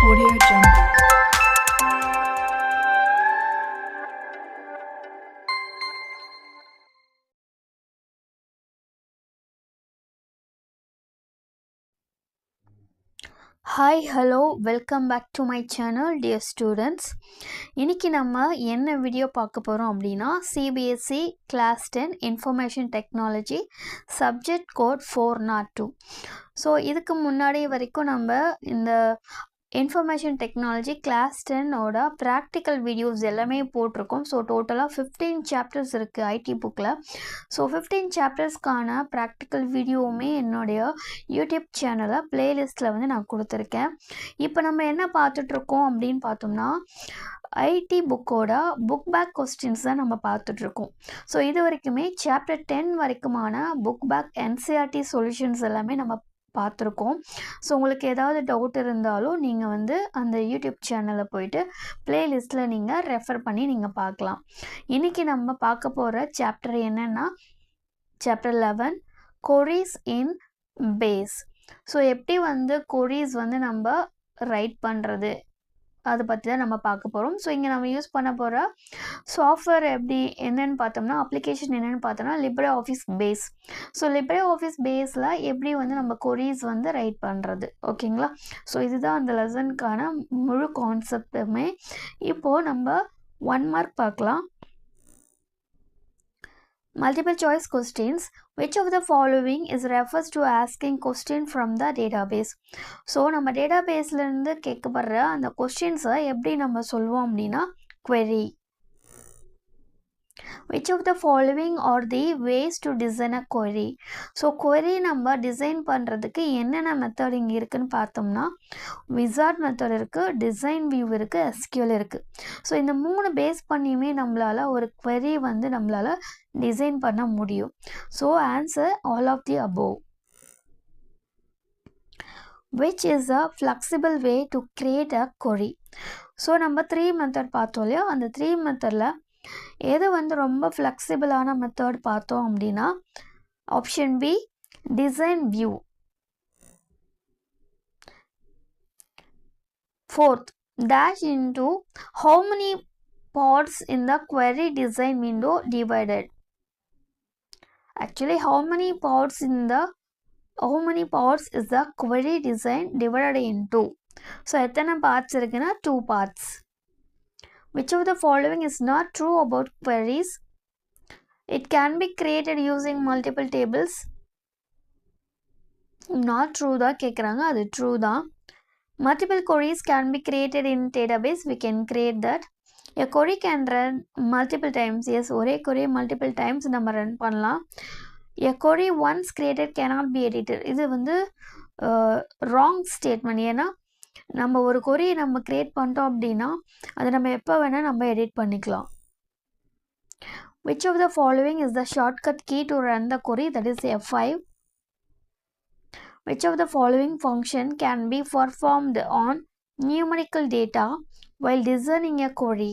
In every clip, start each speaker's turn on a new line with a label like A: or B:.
A: Audio Jungle.
B: Hi, hello, welcome back to my channel, dear students. இன்னைக்கு நம்ம என்ன video பார்க்க போகிறோம் அப்படின்னா CBSE Class 10 Information Technology Subject Code 402. So இதுக்கு முன்னாடி வரைக்கும் நம்ம இந்த இன்ஃபர்மேஷன் டெக்னாலஜி கிளாஸ் 10ஓட ப்ராக்டிக்கல் வீடியோஸ் எல்லாமே போட்டிருக்கோம். ஸோ டோட்டலாக 15 சாப்டர்ஸ் இருக்குது ஐடி புக்கில். ஸோ 15 சாப்டர்ஸ்க்கான ப்ராக்டிக்கல் வீடியோவுமே என்னுடைய யூடியூப் சேனலில் ப்ளேலிஸ்ட்டில் வந்து நான் கொடுத்துருக்கேன். இப்போ நம்ம என்ன பார்த்துட்ருக்கோம் அப்படின்னு பார்த்தோம்னா ஐடி புக்கோட புக் பேக் கொஸ்டின்ஸ் தான் நம்ம பார்த்துட்ருக்கோம். ஸோ இது வரைக்குமே சாப்டர் 10 வரைக்குமான புக் பேக் என்சிஆர்டி சொல்யூஷன்ஸ் எல்லாமே நம்ம பார்த்துருக்கோம். ஸோ உங்களுக்கு ஏதாவது டவுட் இருந்தாலும் நீங்கள் வந்து அந்த யூடியூப் சேனலில் போயிட்டு ப்ளேலிஸ்ட்டில் நீங்கள் ரெஃபர் பண்ணி நீங்கள் பார்க்கலாம். இன்றைக்கி நம்ம பார்க்க போகிற சாப்டர் என்னென்னா chapter 11 queries in base. So எப்படி வந்து queries வந்து நம்ம ரைட் பண்ணுறது அதை பற்றி தான் நம்ம பார்க்க போகிறோம். ஸோ இங்கே நம்ம யூஸ் பண்ண போகிற சாஃப்ட்வேர் எப்படி என்னென்னு பார்த்தோம்னா அப்ளிகேஷன் என்னென்னு பார்த்தோம்னா Libre Office base. So Libre Office பேஸில் எப்படி வந்து நம்ம கொரீஸ் வந்து ரைட் பண்ணுறது, ஓகேங்களா? ஸோ இதுதான் அந்த லெசனுக்கான முழு கான்செப்டுமே. இப்போது நம்ம 1 மார்க் பார்க்கலாம். Multiple choice questions. Which of the following is refers to asking question from the database? So நம்ம டேட்டாபேஸ்லேருந்து கேட்கப்படுற அந்த கொஸ்டின்ஸை எப்படி நம்ம சொல்லுவோம் அப்படின்னா query. Which of the following are the ways to design a query? So query நம்ம design பண்ணுறதுக்கு என்னென்ன method இங்கே இருக்குதுன்னு பார்த்தோம்னா விசார்ட் மெத்தட் இருக்குது, டிசைன் வியூ இருக்குது, SQL இருக்குது. ஸோ இந்த 3 பேஸ் பண்ணியுமே நம்மளால் ஒரு query வந்து நம்மளால் டிசைன் பண்ண முடியும். So answer all of the above. Which is a flexible way to create a query? So நம்ம 3 மெத்தட் பார்த்தோம் இல்லையா, அந்த 3 மெத்தடில் எது வந்து ரொம்ப ஃப்ளெக்சிபிளான மெத்தட் பார்த்தோம் அப்படின்னா option B design view. 4th dash into how many parts in the query design window divided. Actually how many parts is the query design divided into? So எத்தனை பார்ட்ஸ் இருக்குன்னா 2 parts. Which of the following is not true about queries? It can be created using multiple tables. Not true தான் கேட்குறாங்க, அது true தான். Multiple queries can be created in database. We can create that. A query can run multiple times. Yes, ஒரே query multiple times நம்ம run பண்ணலாம். A query once created cannot be edited. இது வந்து wrong statement. ஏன்னா நம்ம ஒரு query நம்ம create பண்ணிட்டோம் அப்படின்னா அதை நம்ம எப்போ வேணால் நம்ம edit பண்ணிக்கலாம். Which of the following is the shortcut key to run the query? That is F5. Which of the following function can be performed on numerical data while designing a query?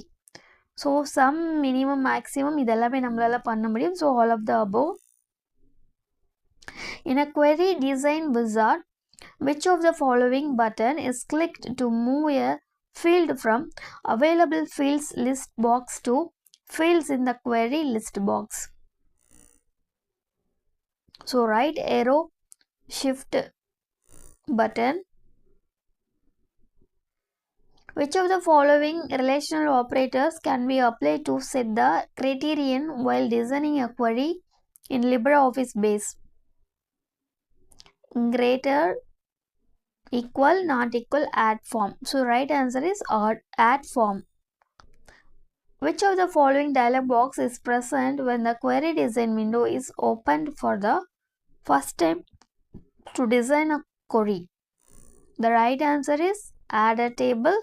B: So sum, minimum, maximum இதெல்லாமே நம்மளால் பண்ண முடியும். So all of the above. In a query design wizard, which of the following button is clicked to move a field from available fields list box to fields in the query list box? So right arrow shift button. Which of the following relational operators can be applied to set the criterion while designing a query in LibreOffice base? Greater, equal, not equal, add form. So right answer is add form. Which of the following dialog box is present when the query design window is opened for the first time to design a query? The right answer is add a table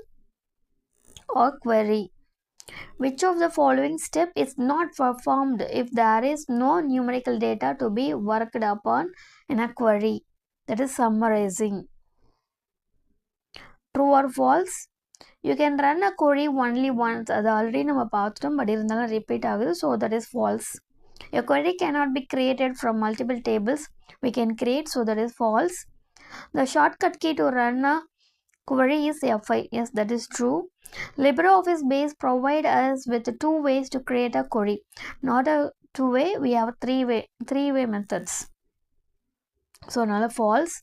B: or query. Which of the following step is not performed if there is no numerical data to be worked upon in a query? That is summarizing. True or false? You can run a query only once. அது already நம்ம பார்த்துட்டோம், but இருந்தாலும் repeat ஆகுது. So that is false. A query cannot be created from multiple tables. We can create, so that is false. The shortcut key to run a query is Fi. Yes, that is true. LibreOffice base provide us with 2 ways to create a query. Not a 2-way, we have 3-way methods. So null false.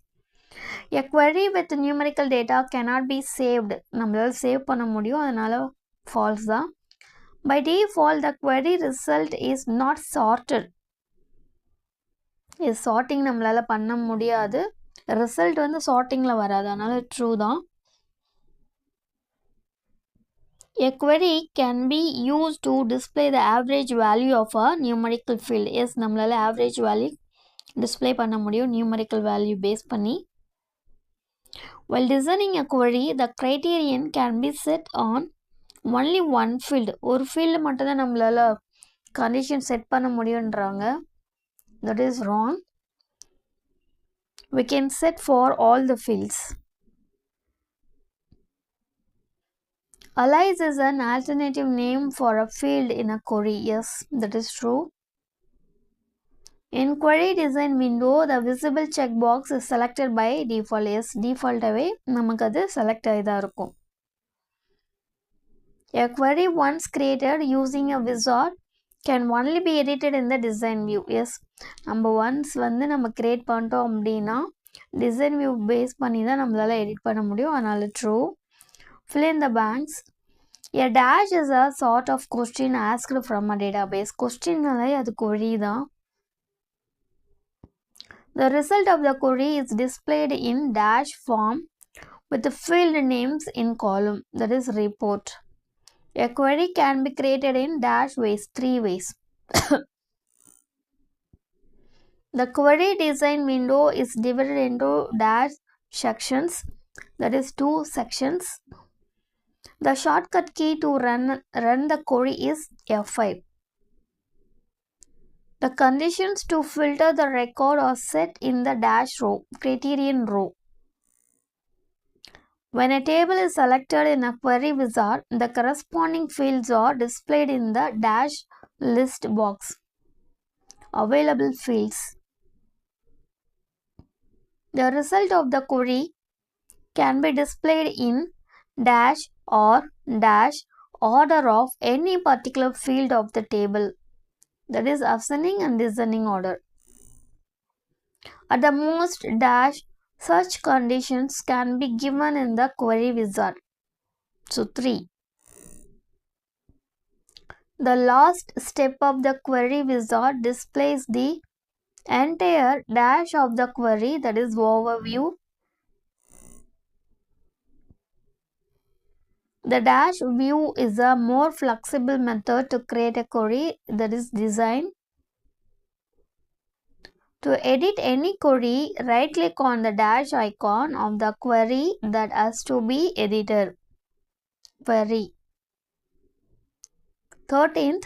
B: A query with numerical data cannot be saved. நம்மளால save பண்ண முடியும், அதனால false தான். By default, the query result is not sorted. is sorting நம்மளால பண்ண முடியாது. Result வந்து sortingல வராது, அதனால true தான். A query can be used to display the average value of a numerical field. Yes, நம்மளால average value display பண்ண முடியும் numerical value base பண்ணி. While designing a query, the criterion can be set on only one field. ஒரு field மட்டும் தான் நம்மளால condition set பண்ண முடியும்ன்றாங்க. That is wrong. We can set for all the fields. Alias is an alternative name for a field in a query. Yes, that is true. In query design window, the visible checkbox is selected by default. Yes, default away நமக்கு அது select ஆயிதா இருக்கும். A query once created using a wizard can only be edited in the design view. Yes, நம்ம once வந்து நம்ம create பண்ணிட்டோம் அப்படின்னா design view base பண்ணி தான் நம்மளால edit பண்ண முடியும், அதனால true. Fill in the blanks. A dash is a sort of question asked from a database. Question நாலே அது query தான். The result of the query is displayed in dash form with the field names in column. That is report. A query can be created in dash ways, 3 ways. The query design window is divided into dash sections. That is 2 sections. The shortcut key to run the query is F5. The conditions to filter the record are set in the dash row, criterion row. When a table is selected in a query wizard, the corresponding fields are displayed in the dash list box. Available fields. The result of the query can be displayed in dash or dash order of any particular field of the table. That is ascending and descending order. At the most, dash such conditions can be given in the query wizard. So 3. The last step of the query wizard displays the entire dash of the query, that is overview. The dash view is a more flexible method to create a query, that is design. To edit any query, right-click on the dash icon of the query that has to be edited. Query. 13th,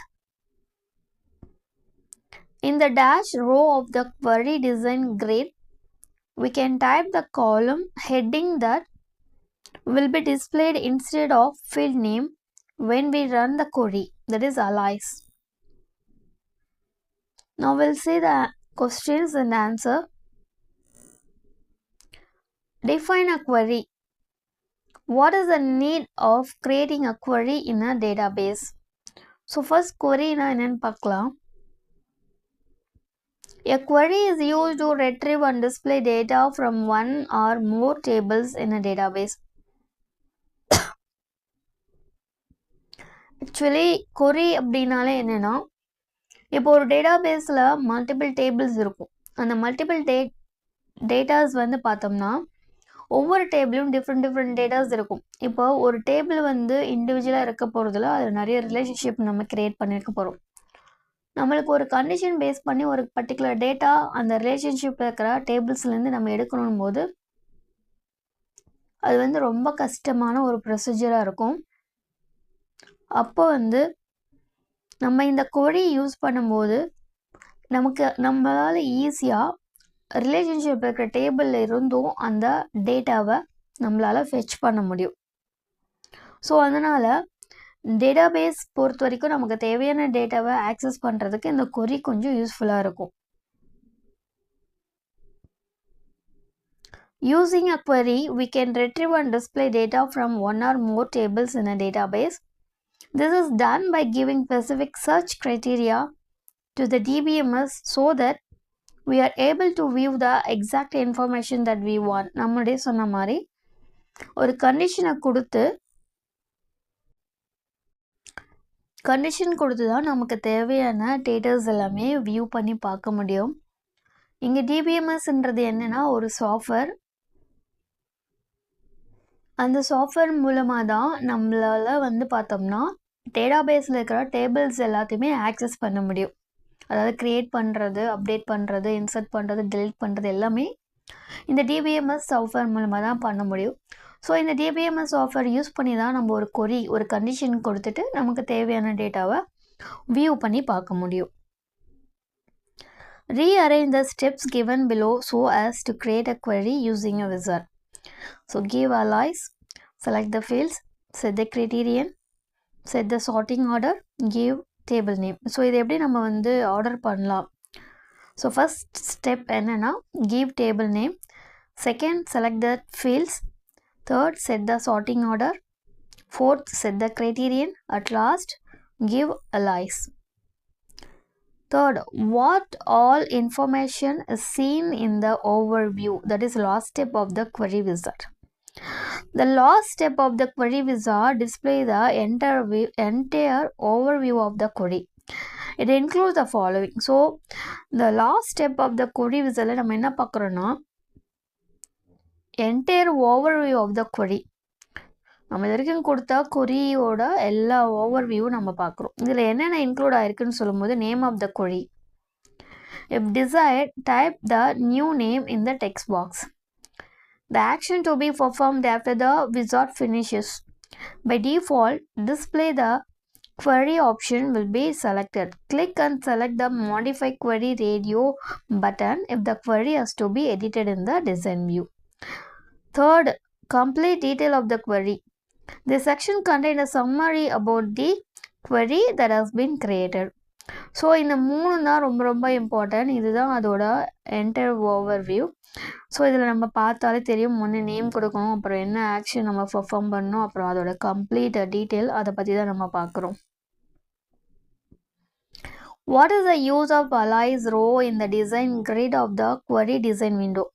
B: in the dash row of the query design grid, we can type the column heading that will be displayed instead of field name when we run the query, that is alias. Now we'll see the questions and answer. Define a query. What is the need of creating a query in a database? So first query na என்னன்னு பார்க்கலாம். A query is used to retrieve and display data from one or more tables in a database. Actually, query அப்படின்னாலே என்னன்னா, இப்போ ஒரு டேட்டாபேஸில் multiple tables இருக்கும். அந்த multiple datas வந்து பார்த்தோம்னா ஒவ்வொரு டேபிளும் டிஃப்ரெண்ட் டேட்டாஸ் இருக்கும். இப்போ ஒரு டேபிள் வந்து இண்டிவிஜுவலாக இருக்க போகிறதுல அதில் நிறைய ரிலேஷன்ஷிப் நம்ம க்ரியேட் பண்ணியிருக்க போகிறோம். நம்மளுக்கு ஒரு கண்டிஷன் பேஸ் பண்ணி ஒரு பர்டிகுலர் டேட்டா அந்த ரிலேஷன்ஷிப்பில் இருக்கிற டேபிள்ஸ்லேருந்து நம்ம எடுக்கணும் போது அது வந்து ரொம்ப கஷ்டமான ஒரு ப்ரொசீஜராக இருக்கும். அப்போ வந்து நம்ம இந்த query யூஸ் பண்ணும்போது நம்மளால் ஈஸியாக ரிலேஷன்ஷிப் இருக்கிற டேபிளில் இருந்தும் அந்த டேட்டாவை நம்மளால் ஃபெச் பண்ண முடியும். ஸோ அதனால் டேட்டாபேஸ் பொறுத்த வரைக்கும் நமக்கு தேவையான டேட்டாவை ஆக்சஸ் பண்ணுறதுக்கு இந்த query கொஞ்சம் யூஸ்ஃபுல்லாக இருக்கும். Using a query, we can retrieve and display data from one or more tables in a database. This is done by giving specific search criteria to the DBMS so that we are able to view the exact information that we want. நம்மளே சொன்ன மாதிரி ஒரு கண்டிஷனை கொடுத்து தான் நமக்கு தேவையான datas எல்லாமே வியூ பண்ணி பார்க்க முடியும். இங்கே டிபிஎம்எஸ்ன்றது என்னன்னா ஒரு சாஃப்ட்வேர். அந்த சாஃப்ட்வேர் மூலமாக தான் நம்மளால் வந்து பார்த்தோம்னா டேட்டாபேஸில் இருக்கிற டேபிள்ஸ் எல்லாத்தையுமே ஆக்சஸ் பண்ண முடியும். அதாவது க்ரியேட் பண்ணுறது, அப்டேட் பண்ணுறது, இன்சர்ட் பண்ணுறது, டெலிட் பண்ணுறது எல்லாமே இந்த டிபிஎம்எஸ் சாஃப்ட்வேர் மூலமாக தான் பண்ண முடியும். ஸோ இந்த டிபிஎம்எஸ் சாஃப்ட்வேர் யூஸ் பண்ணி தான் நம்ம ஒரு கொரி, ஒரு கண்டிஷன் கொடுத்துட்டு நமக்கு தேவையான டேட்டாவை வியூ பண்ணி பார்க்க முடியும். Rearrange the steps given below so as to create a query using a wizard. So give allies, select the fields, set the criterion, set the sorting order, give table name. So இது எப்படி நம்ம வந்து order பண்ணலாம்? So first step என்னென்னா give table name, second select the fields, third set the sorting order, fourth set the criterion, at last give allies. Third, what all information is seen in the overview, that is last step of the query wizard. The last step of the query wizard display the entire overview of the query. It includes the following. So the last step of the query wizard நம்ம என்ன பார்க்குறோன்னா entire overview of the query. நம்ம இது வரைக்கும் கொடுத்தா கொரியோட எல்லா ஓவர்வியூவும் நம்ம பார்க்குறோம். இதில் என்னென்ன இன்க்ளூட் ஆயிருக்குன்னு சொல்லும்போது name of the query. If desired, type the new name in the text box. The action to be performed after the wizard finishes. By default, display the query option will be selected. Click and select the modify query radio button if the query has to be edited in the design view. Third, complete detail of the query. This section contains a summary about the query that has been created. So இந்த மூணு தான் ரொம்ப ரொம்ப important. இதுதான் அதோட entire overview. So இதில் நம்ம பார்த்தாலே தெரியும், ஒன்று நேம் கொடுக்கணும், அப்புறம் என்ன ஆக்ஷன் நம்ம பர்ஃபார்ம் பண்ணணும், அப்புறம் அதோட கம்ப்ளீட் டீட்டெயில், அதை பற்றி தான் நம்ம பார்க்குறோம். What is the use of allies row in the design grid of the query design window?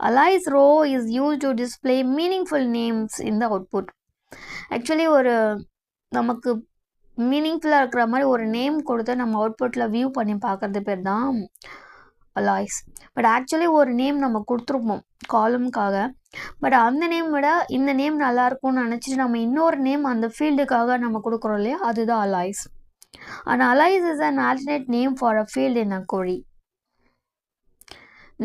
B: Allies row is used to display meaningful names in the output. Actually ஒரு நமக்கு மீனிங்ஃபுல்லாக இருக்கிற மாதிரி ஒரு நேம் கொடுத்து நம்ம அவுட்புட்டில் வியூ பண்ணி பார்க்குறது பேர் தான் allies. பட் ஆக்சுவலி ஒரு நேம் நம்ம கொடுத்துருப்போம் காலம்காக. பட் அந்த நேம் விட இந்த நேம் நல்லாயிருக்கும்னு நினச்சிட்டு நம்ம இன்னொரு நேம் அந்த ஃபீல்டுக்காக நம்ம கொடுக்குறோம் இல்லையா, அதுதான் allies. An allies is an alternate name for a field in a query.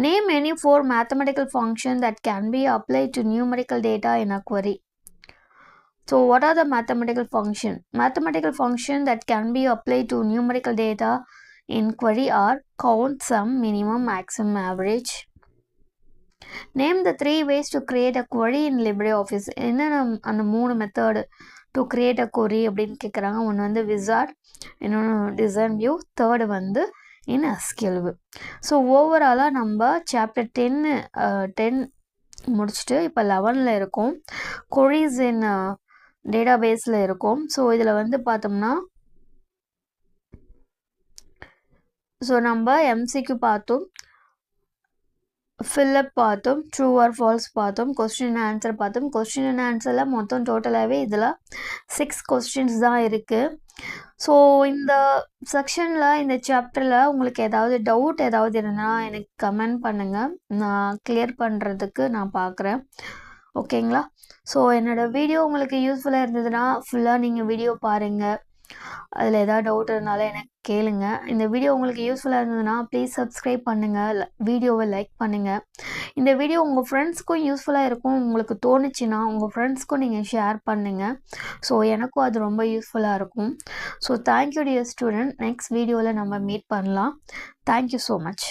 B: Name any 4 mathematical functions that can be applied to numerical data in a query. So what are the mathematical functions? Mathematical functions that can be applied to numerical data in query are count, sum, minimum, maximum, average. Name the 3 ways to create a query in LibreOffice. என்னென்ன அந்த 3 method to create a query அப்படின்னு கேட்குறாங்க. ஒன்று வந்து wizard, இன்னொன்று design view, third வந்து இன் SQL view. So ஓவராலாக நம்ம சாப்டர் 10 முடிச்சுட்டு இப்போ 11ல் இருக்கோம். queries in டேட்டாபேஸில் இருக்கும். ஸோ இதில் வந்து பார்த்தோம்னா நம்ம MCQ பார்த்தோம், ஃபில்லப் பார்த்தோம், ட்ரூ ஆர் ஃபால்ஸ் பார்த்தோம், கொஸ்டின் அண்ட் ஆன்சர் பார்த்தோம். கொஸ்டின் அண்ட் ஆன்சரில் மொத்தம் டோட்டலாகவே இதில் 6 கொஸ்டின்ஸ் தான் இருக்குது. ஸோ இந்த செக்ஷனில், இந்த சாப்டரில் உங்களுக்கு ஏதாவது டவுட் ஏதாவது இருந்தால் எனக்கு கமெண்ட் பண்ணுங்கள், நான் கிளியர் பண்ணுறதுக்கு நான் பார்க்குறேன். ஓகேங்களா? ஸோ என்னோடய வீடியோ உங்களுக்கு யூஸ்ஃபுல்லாக இருந்ததுன்னா ஃபுல்லாக நீங்கள் வீடியோ பாருங்கள். அதில் ஏதாவது டவுட் இருந்தாலும் எனக்கு கேளுங்க. இந்த வீடியோ உங்களுக்கு யூஸ்ஃபுல்லாக இருந்ததுன்னா ப்ளீஸ் சப்ஸ்கிரைப் பண்ணுங்கள், வீடியோவை லைக் பண்ணுங்கள். இந்த வீடியோ உங்கள் ஃப்ரெண்ட்ஸ்க்கும் யூஸ்ஃபுல்லாக இருக்கும் உங்களுக்கு தோணுச்சுன்னா உங்கள் ஃப்ரெண்ட்ஸ்க்கும் நீங்கள் ஷேர் பண்ணுங்கள். ஸோ எனக்கும் அது ரொம்ப யூஸ்ஃபுல்லாக இருக்கும். So thank you dear student. Next வீடியோவில் நம்ம மீட் பண்ணலாம். Thank you so much.